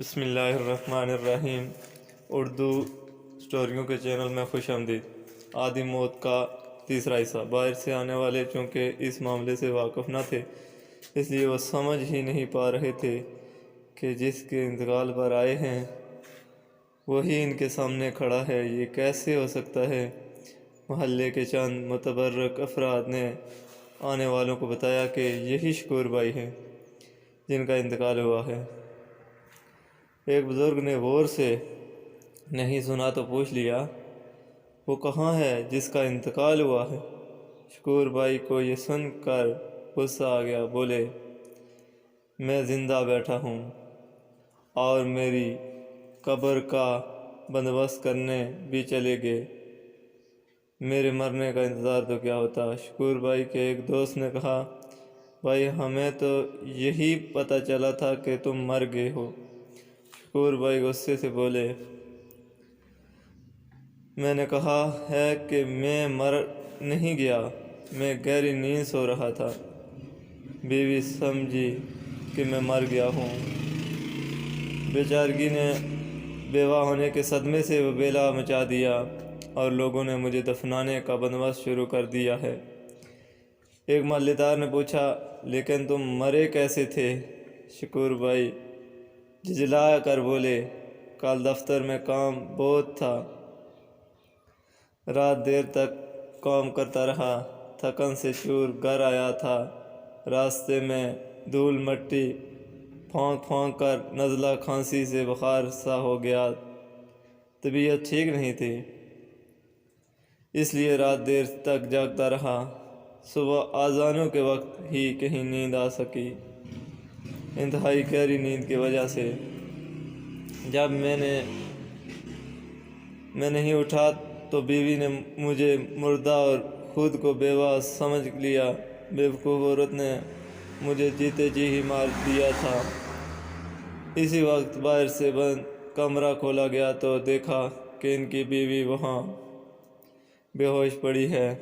بسم اللہ الرحمن الرحیم۔ اردو سٹوریوں کے چینل میں خوش آمدید۔ آدھی موت کا تیسرا حصہ۔ باہر سے آنے والے چونکہ اس معاملے سے واقف نہ تھے، اس لیے وہ سمجھ ہی نہیں پا رہے تھے کہ جس کے انتقال پر آئے ہیں وہی ان کے سامنے کھڑا ہے۔ یہ کیسے ہو سکتا ہے؟ محلے کے چند متبرک افراد نے آنے والوں کو بتایا کہ یہی شکور بھائی ہیں جن کا انتقال ہوا ہے۔ ایک بزرگ نے غور سے نہیں سنا تو پوچھ لیا، وہ کہاں ہے جس کا انتقال ہوا ہے؟ شکور بھائی کو یہ سن کر غصہ آ گیا۔ بولے، میں زندہ بیٹھا ہوں اور میری قبر کا بندوبست کرنے بھی چلے گئے، میرے مرنے کا انتظار تو کیا ہوتا؟ شکور بھائی کے ایک دوست نے کہا، بھائی ہمیں تو یہی پتہ چلا تھا کہ تم مر گئے ہو۔ شکور بھائی غصے سے بولے، میں نے کہا ہے کہ میں مر نہیں گیا، میں گہری نیند سو رہا تھا۔ بیوی سمجھی کہ میں مر گیا ہوں۔ بیچارگی نے بیوہ ہونے کے صدمے سے وبیلا مچا دیا اور لوگوں نے مجھے دفنانے کا بندوبست شروع کر دیا ہے۔ ایک محلے دار نے پوچھا، لیکن تم مرے کیسے تھے؟ شکور بھائی جھجلا کر بولے، کل دفتر میں کام بہت تھا، رات دیر تک کام کرتا رہا، تھکن سے چور گھر آیا تھا، راستے میں دھول مٹی پھونک پھونک کر نزلہ کھانسی سے بخار سا ہو گیا، طبیعت ٹھیک نہیں تھی، اس لیے رات دیر تک جاگتا رہا، صبح اذانوں کے وقت ہی کہیں نیند آ سکی، انتہائی گہری نیند کی وجہ سے۔ جب میں نہیں اٹھا تو بیوی نے مجھے مردہ اور خود کو بیوہ سمجھ لیا۔ بیوقوف عورت نے مجھے جیتے جی ہی مار دیا تھا۔ اسی وقت باہر سے بند کمرہ کھولا گیا تو دیکھا کہ ان کی بیوی وہاں بے ہوش پڑی ہے۔